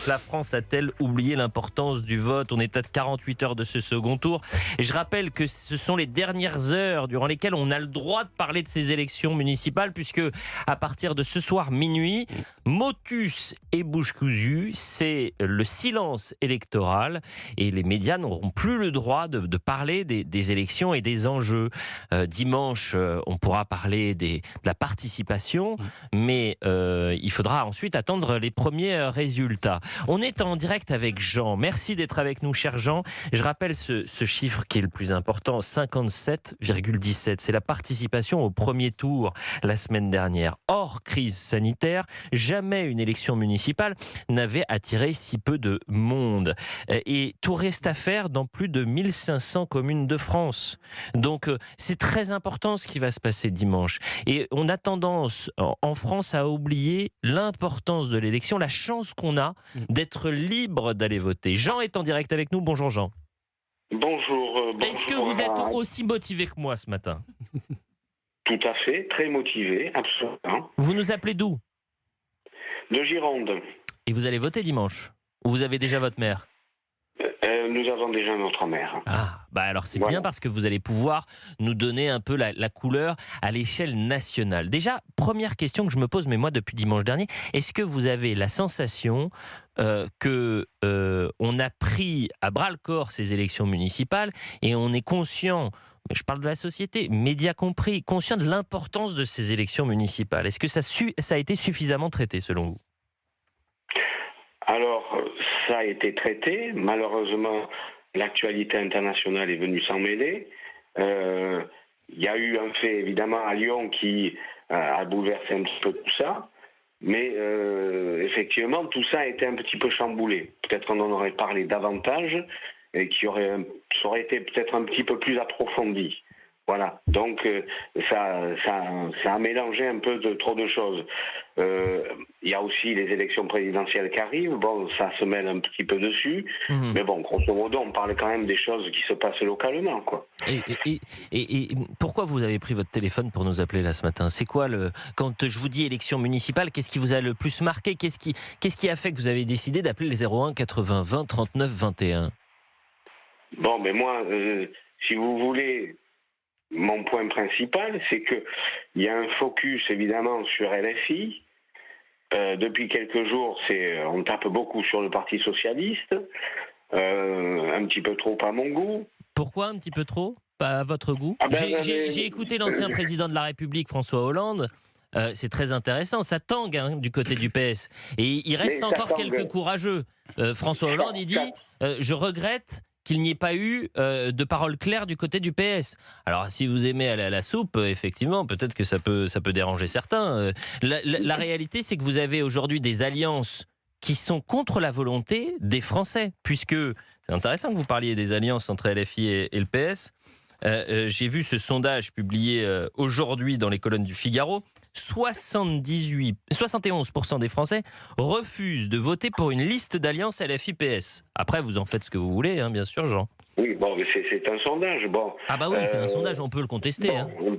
La France a-t-elle oublié l'importance du vote ? On est à 48 heures de ce second tour. Et je rappelle que ce sont les dernières heures durant lesquelles on a le droit de parler de ces élections municipales, puisque à partir de ce soir minuit, motus et bouche cousue, c'est le silence électoral et les médias n'auront plus le droit de parler des élections et des enjeux. Dimanche, on pourra parler de la participation, mais il faudra ensuite attendre les premiers résultats. On est en direct avec Jean. Merci d'être avec nous, cher Jean. Je rappelle ce chiffre qui est le plus important, 57,17. C'est la participation au premier tour la semaine dernière. Hors crise sanitaire, jamais une élection municipale n'avait attiré si peu de monde. Et tout reste à faire dans plus de 1500 communes de France. Donc c'est très important ce qui va se passer dimanche. Et on a tendance en France à oublier l'importance de l'élection, la chance qu'on a d'être libre d'aller voter. Jean est en direct avec nous. Bonjour Jean. Bonjour. Est-ce que vous êtes aussi motivé que moi ce matin ? Tout à fait, très motivé, absolument. Vous nous appelez d'où ? De Gironde. Et vous allez voter dimanche ? Ou vous avez déjà votre maire ? Nous avons déjà notre maire. Ah, bah alors c'est bien parce que vous allez pouvoir nous donner un peu la couleur à l'échelle nationale. Déjà, première question que je me pose, mais moi depuis dimanche dernier, est-ce que vous avez la sensation que on a pris à bras-le-corps ces élections municipales et on est conscient, je parle de la société, médias compris, conscient de l'importance de ces élections municipales ? Est-ce que ça a été suffisamment traité selon vous ? Alors, ça a été traité. Malheureusement, l'actualité internationale est venue s'en mêler. Il y a eu un fait, évidemment, à Lyon qui a bouleversé un petit peu tout ça. Mais effectivement, tout ça a été un petit peu chamboulé. Peut-être qu'on en aurait parlé davantage et ça aurait été peut-être un petit peu plus approfondi. Voilà, donc ça a mélangé un peu trop de choses. Il y a aussi les élections présidentielles qui arrivent, bon, ça se mêle un petit peu dessus, mais bon, grosso modo, on parle quand même des choses qui se passent localement, quoi. Et pourquoi vous avez pris votre téléphone pour nous appeler là ce matin ? C'est quoi quand je vous dis élection municipale, qu'est-ce qui vous a le plus marqué ? Qu'est-ce qui a fait que vous avez décidé d'appeler les 01 80 20 39 21 ? Bon, mais moi, si vous voulez... Mon point principal, c'est qu'il y a un focus évidemment sur LFI. Depuis quelques jours, on tape beaucoup sur le Parti Socialiste, un petit peu trop à mon goût. Pourquoi un petit peu trop ? Pas à votre goût ? J'ai écouté l'ancien président de la République, François Hollande. C'est très intéressant, ça tangue du côté du PS. Et il reste encore quelques courageux. François Hollande, il dit « Je regrette » qu'il n'y ait pas eu de parole claire du côté du PS. Alors, si vous aimez aller à la soupe, effectivement, peut-être que ça peut déranger certains. La réalité, c'est que vous avez aujourd'hui des alliances qui sont contre la volonté des Français, puisque c'est intéressant que vous parliez des alliances entre LFI et le PS. J'ai vu ce sondage publié aujourd'hui dans les colonnes du Figaro. 71% des Français refusent de voter pour une liste d'alliances LFI-PS. Après, vous en faites ce que vous voulez, hein, bien sûr, Jean. Oui, bon, mais c'est un sondage. Bon, ah bah oui, c'est un sondage, on peut le contester. Bon,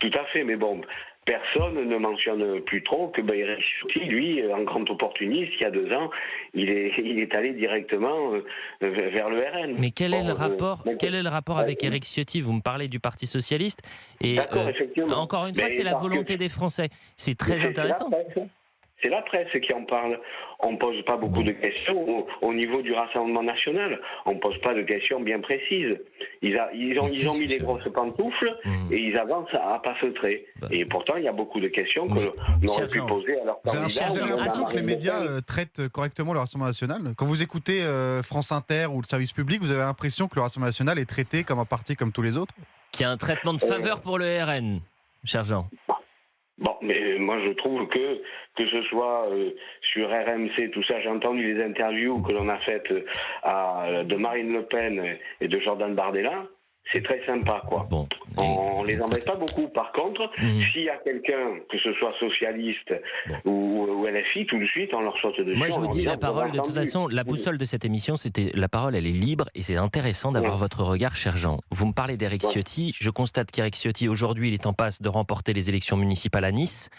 tout à fait, mais bon, personne ne mentionne plus trop que Éric Ciotti, lui, un grand opportuniste, il y a 2 ans, il est allé directement vers le RN. Mais quel est le rapport avec Éric Ciotti ? Vous me parlez du Parti Socialiste et effectivement. Encore une fois, c'est la volonté des Français. C'est très intéressant. C'est la presse qui en parle. On ne pose pas beaucoup de questions au niveau du Rassemblement national. On ne pose pas de questions bien précises. Ils ont mis des grosses pantoufles et ils avancent à pas feutrer. Et pourtant, il y a beaucoup de questions que l'on aurait pu poser à leurs candidats. Vous avez l'impression que les médias traitent correctement le Rassemblement national ? Quand vous écoutez France Inter ou le service public, vous avez l'impression que le Rassemblement national est traité comme un parti comme tous les autres ? Qu'il y a un traitement de faveur pour le RN, cher Jean. Bon, mais moi je trouve que ce soit sur RMC, tout ça, j'ai entendu les interviews que l'on a faites de Marine Le Pen et de Jordan Bardella, c'est très sympa, quoi. Bon, On les embête pas beaucoup. Par contre, s'il y a quelqu'un, que ce soit socialiste ou LFI, tout de suite, on leur saute dessus. Moi, je vous dis la parole. De toute façon, la boussole de cette émission, c'était la parole, elle est libre et c'est intéressant d'avoir votre regard, cher Jean. Vous me parlez d'Éric Ciotti. Je constate qu'Éric Ciotti, aujourd'hui, il est en passe de remporter les élections municipales à Nice,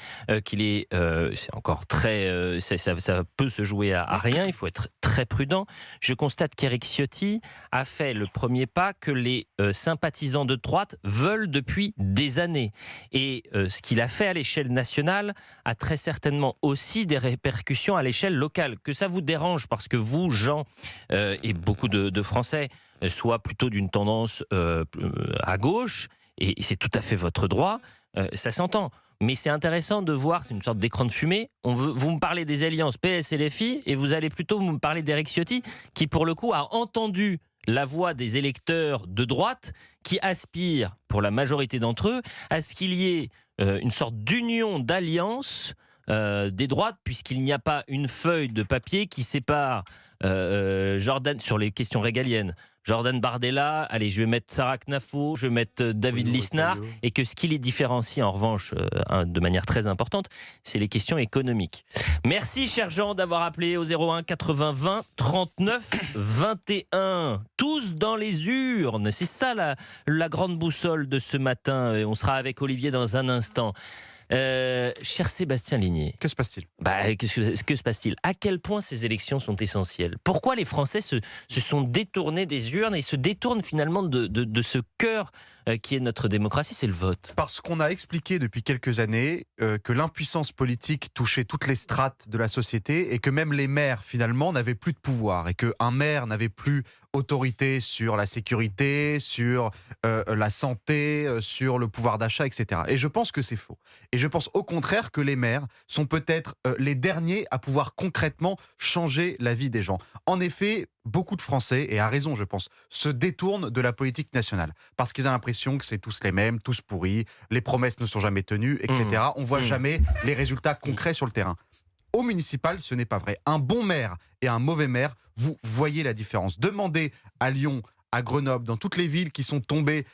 qu'il est, c'est encore très, ça peut se jouer à rien. Il faut être très prudent. Je constate qu'Éric Ciotti a fait le premier pas que les sympathisants de droite veulent depuis des années. Et ce qu'il a fait à l'échelle nationale a très certainement aussi des répercussions à l'échelle locale. Que ça vous dérange parce que vous, Jean, et beaucoup de Français, soient plutôt d'une tendance à gauche, et c'est tout à fait votre droit, ça s'entend. Mais c'est intéressant de voir, c'est une sorte d'écran de fumée. Vous me parlez des alliances PS et LFI, et vous allez plutôt me parler d'Éric Ciotti, qui pour le coup a entendu la voix des électeurs de droite qui aspirent, pour la majorité d'entre eux, à ce qu'il y ait une sorte d'union, d'alliance des droites, puisqu'il n'y a pas une feuille de papier qui sépare Jordan, sur les questions régaliennes, Jordan Bardella, allez, je vais mettre Sarah Knafo, je vais mettre David Lisnard, et que ce qui les différencie en revanche de manière très importante, c'est les questions économiques. Merci cher Jean d'avoir appelé au 01 80 20 39 21. Tous dans les urnes, c'est ça la grande boussole de ce matin. On sera avec Olivier dans un instant. Cher Sébastien Ligné, que se passe-t-il ? Que se passe-t-il ? À quel point ces élections sont essentielles ? Pourquoi les Français se sont détournés des urnes et se détournent finalement de ce cœur qui est notre démocratie, c'est le vote ? Parce qu'on a expliqué depuis quelques années que l'impuissance politique touchait toutes les strates de la société et que même les maires finalement n'avaient plus de pouvoir et qu'un maire n'avait plus autorité sur la sécurité, sur la santé, sur le pouvoir d'achat, etc. Et je pense que c'est faux. Et je pense au contraire que les maires sont peut-être les derniers à pouvoir concrètement changer la vie des gens. En effet, beaucoup de Français, et à raison je pense, se détournent de la politique nationale. Parce qu'ils ont l'impression que c'est tous les mêmes, tous pourris, les promesses ne sont jamais tenues, etc. On ne voit jamais les résultats concrets sur le terrain. Au municipal, ce n'est pas vrai. Un bon maire et un mauvais maire, vous voyez la différence. Demandez à Lyon, à Grenoble, dans toutes les villes qui sont tombées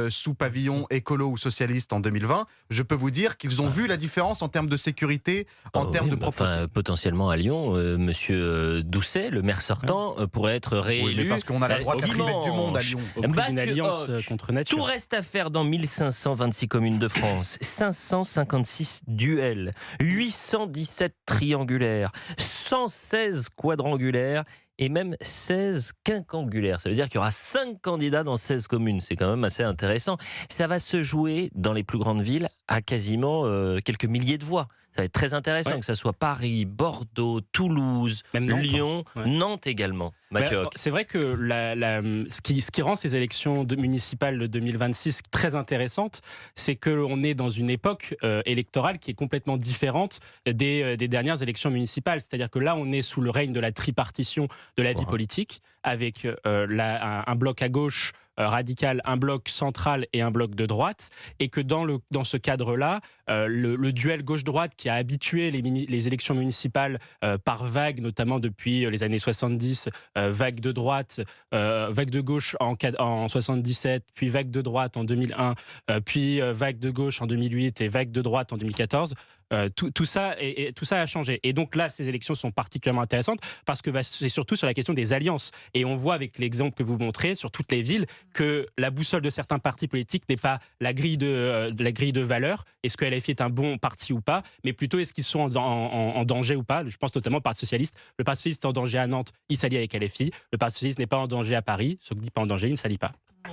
sous pavillon écolo ou socialiste en 2020, je peux vous dire qu'ils ont vu la différence en termes de sécurité, en termes de propreté. Potentiellement à Lyon, monsieur Doucet, le maire sortant, pourrait être réélu. Oui, mais parce qu'on a la droite la plus bête du monde à Lyon. Au prix d'une alliance contre nature. Tout reste à faire dans 1526 communes de France, 556 duels, 817 triangulaires, 116 quadrangulaires, et même 16 quinquangulaires. Ça veut dire qu'il y aura 5 candidats dans 16 communes. C'est quand même assez intéressant. Ça va se jouer dans les plus grandes villes à quasiment quelques milliers de voix. Ça va être très intéressant, que ce soit Paris, Bordeaux, Toulouse, même Nantes, Lyon, Nantes également. Mathieu Hoc. C'est vrai que ce qui rend ces élections municipales de 2026 très intéressantes, c'est qu'on est dans une époque électorale qui est complètement différente des dernières élections municipales. C'est-à-dire que là, on est sous le règne de la tripartition de la vie politique, avec un bloc à gauche radical, un bloc central et un bloc de droite, et que dans ce cadre-là, le duel gauche-droite qui a habitué les élections municipales par vagues, notamment depuis les années 70, vague de droite, vague de gauche en 77, puis vague de droite en 2001, puis vague de gauche en 2008 et vague de droite en 2014, tout ça a changé. Et donc là, ces élections sont particulièrement intéressantes parce que c'est surtout sur la question des alliances. Et on voit avec l'exemple que vous montrez sur toutes les villes que la boussole de certains partis politiques n'est pas la grille de valeurs. Est-ce que LFI est un bon parti ou pas, mais plutôt est-ce qu'ils sont en danger ou pas. Je pense notamment au Parti socialiste. Le Parti socialiste est en danger à Nantes, il s'allie avec LFI. Le Parti socialiste n'est pas en danger à Paris. Ce qui n'est pas en danger, il ne s'allie pas. 11h44,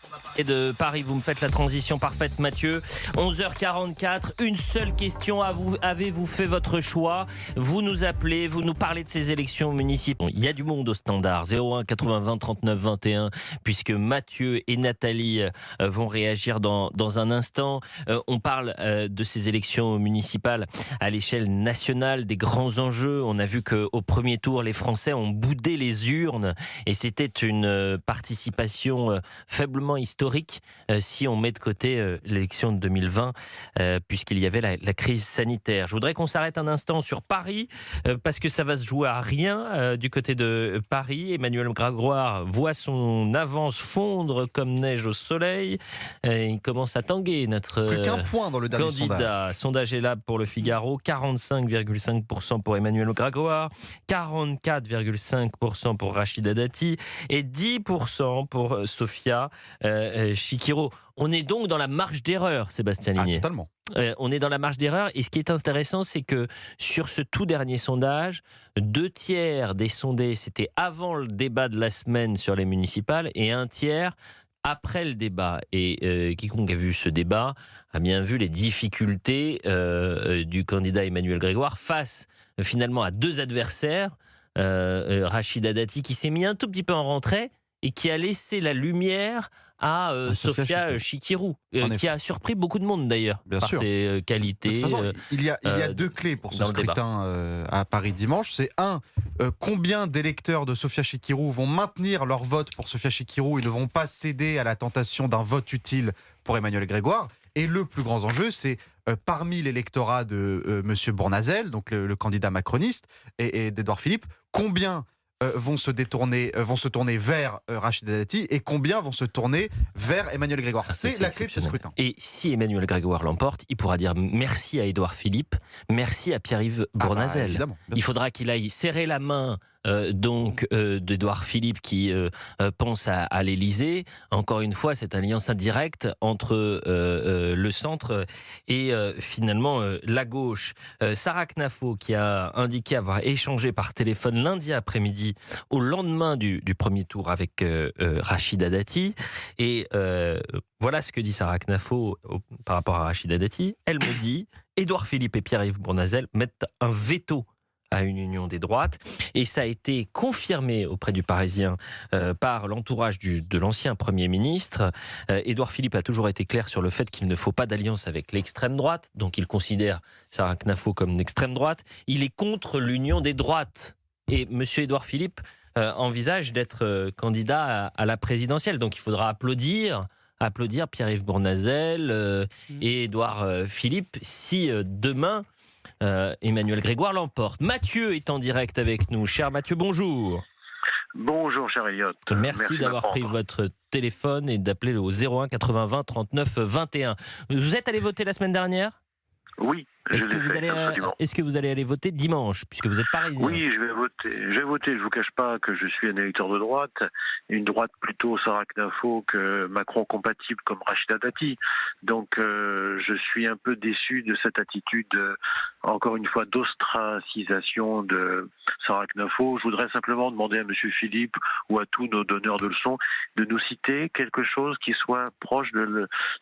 on va parler de Paris. Vous me faites la transition parfaite, Mathieu. 11h44, une seule question à vous. Avez-vous fait votre choix ? Vous nous appelez, vous nous parlez de ces élections municipales. Il y a du monde au standard. 01 80 20 39 21, puisque Mathieu et Nathalie vont réagir dans un instant. On parle de ces élections municipales à l'échelle nationale, des grands enjeux. On a vu qu'au premier tour, les Français ont boudé les urnes et c'était une participation faible véritablement historique si on met de côté l'élection de 2020, puisqu'il y avait la crise sanitaire. Je voudrais qu'on s'arrête un instant sur Paris, parce que ça va se jouer à rien du côté de Paris. Emmanuel Grégoire voit son avance fondre comme neige au soleil. Il commence à tanguer, notre Plus qu'un point dans le dernier candidat. Sondage est là pour le Figaro, 45,5% pour Emmanuel Grégoire, 44,5% pour Rachida Dati et 10% pour Sophia Chikirou. On est donc dans la marge d'erreur, Sébastien Ligné. Totalement. On est dans la marge d'erreur, et ce qui est intéressant, c'est que sur ce tout dernier sondage, 2/3 des sondés, c'était avant le débat de la semaine sur les municipales, et 1/3 après le débat. Et quiconque a vu ce débat a bien vu les difficultés du candidat Emmanuel Grégoire face finalement à deux adversaires, Rachida Dati qui s'est mis un tout petit peu en retrait et qui a laissé la lumière à Sophia Chikirou, qui a surpris beaucoup de monde d'ailleurs par ses qualités. De toute façon, il y a deux clés pour ce scrutin à Paris dimanche. C'est combien d'électeurs de Sophia Chikirou vont maintenir leur vote pour Sophia Chikirou et ne vont pas céder à la tentation d'un vote utile pour Emmanuel Grégoire. Et le plus grand enjeu, c'est parmi l'électorat de M. Bournazel, donc le candidat macroniste, et d'Édouard Philippe, combien vont se tourner vers Rachida Dati et combien vont se tourner vers Emmanuel Grégoire. C'est la clé de ce scrutin. Et si Emmanuel Grégoire l'emporte, il pourra dire merci à Édouard Philippe, merci à Pierre-Yves Bournazel. Évidemment, il faudra qu'il aille serrer la main d'Édouard Philippe qui pense à l'Élysée. Encore une fois, cette alliance indirecte entre le centre et finalement la gauche. Sarah Knafo, qui a indiqué avoir échangé par téléphone lundi après-midi au lendemain du premier tour avec Rachida Dati. Et voilà ce que dit Sarah Knafo par rapport à Rachida Dati. Elle me dit, Édouard Philippe et Pierre-Yves Bournazel mettent un veto à une union des droites, et ça a été confirmé auprès du Parisien par l'entourage de l'ancien Premier ministre. Édouard Philippe a toujours été clair sur le fait qu'il ne faut pas d'alliance avec l'extrême droite, donc il considère Sarah Knafo comme une extrême droite. Il est contre l'union des droites, et M. Édouard Philippe envisage d'être candidat à la présidentielle, donc il faudra applaudir Pierre-Yves Bournazel et Édouard Philippe si demain Emmanuel Grégoire l'emporte. Mathieu est en direct avec nous. Cher Mathieu, bonjour. Bonjour, cher Elliot. Merci d'avoir pris votre téléphone et d'appeler au 01 80 20 39 21. Vous êtes allé voter la semaine dernière ? Oui. Est-ce que vous allez aller voter dimanche, puisque vous êtes parisien ? Oui, je vais voter. Je vous cache pas que je suis un électeur de droite, une droite plutôt Sarah Knafo que Macron compatible comme Rachida Dati. Donc je suis un peu déçu de cette attitude, encore une fois, d'ostracisation de Sarah Knafo. Je voudrais simplement demander à M. Philippe ou à tous nos donneurs de leçons de nous citer quelque chose qui soit proche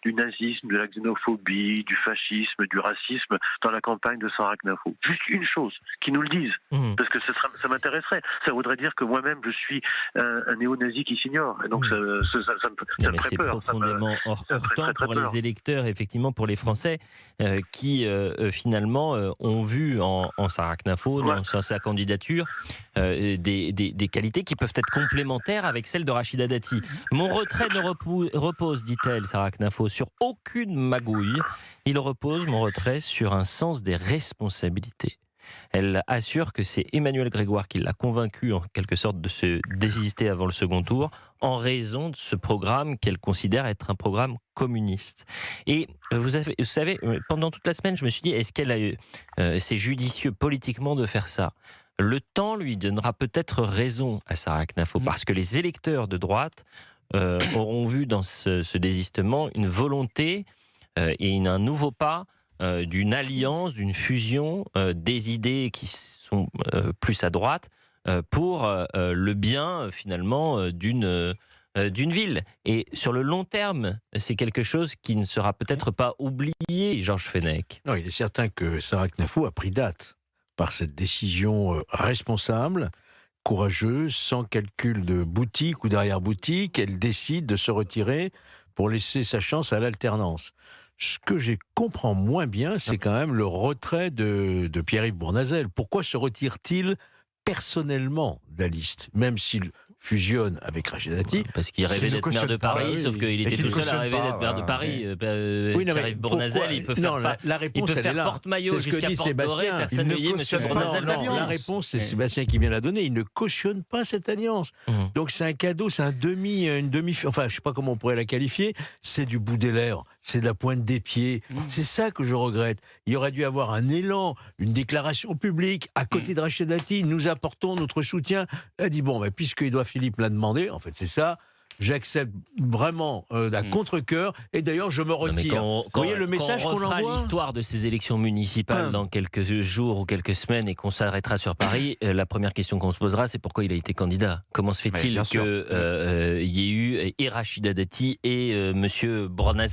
du nazisme, de la xénophobie, du fascisme, du racisme dans la campagne de Sarah Knafo. Juste une chose, qui nous le dise, parce que ça m'intéresserait. Ça voudrait dire que moi-même, je suis un néo-nazi qui s'ignore. Et donc ça me ferait peur. C'est profondément heurtant pour les électeurs, effectivement, pour les Français, qui finalement ont vu en Sarah Knafo, dans sa candidature, des qualités qui peuvent être complémentaires avec celles de Rachida Dati. Mon retrait ne repose, dit-elle, Sarah Knafo, sur aucune magouille. Il repose, mon retrait, sur un sens des responsabilités. Elle assure que c'est Emmanuel Grégoire qui l'a convaincu en quelque sorte de se désister avant le second tour en raison de ce programme qu'elle considère être un programme communiste. Et vous savez, pendant toute la semaine, je me suis dit, est-ce qu'elle c'est judicieux politiquement de faire ça ? Le temps lui donnera peut-être raison à Sarah Knafo, parce que les électeurs de droite auront vu dans ce désistement une volonté et un nouveau pas d'une alliance, d'une fusion des idées qui sont plus à droite pour le bien finalement d'une ville. Et sur le long terme, c'est quelque chose qui ne sera peut-être pas oublié, Georges Fenech. Non, il est certain que Sarah Knafo a pris date par cette décision responsable, courageuse, sans calcul de boutique ou d'arrière-boutique. Elle décide de se retirer pour laisser sa chance à l'alternance. Ce que je comprends moins bien, c'est quand même le retrait de Pierre-Yves Bournazel. Pourquoi se retire-t-il personnellement de la liste ? Même s'il fusionne avec Rachida Dati. Parce qu'il rêvait d'être maire de Paris, sauf qu'il était tout seul à rêver d'être maire de Paris. Pierre-Yves Bournazel, il peut faire porte-maillot jusqu'à Porte-Dorée, personne ne dit M. Bournazel. La réponse, c'est Sébastien qui vient la donner. Il ne cautionne pas cette alliance. Donc c'est un cadeau, c'est une demi, enfin je sais pas comment on pourrait la qualifier. C'est du bout des lèvres, c'est de la pointe des pieds. C'est ça que je regrette. Il aurait dû avoir un élan, une déclaration publique à côté de Rachida Dati. Nous apportons notre soutien. Elle a dit bon, puisque Édouard Philippe l'a demandé, en fait c'est ça. J'accepte vraiment d'un contre-cœur et d'ailleurs je me retire. Vous voyez le message qu'on envoie. L'histoire de ces élections municipales dans quelques jours ou quelques semaines et qu'on s'arrêtera sur Paris, la première question qu'on se posera, c'est pourquoi il a été candidat. Comment se fait-il qu'il y ait eu et Rachida Dati et Monsieur Bournazel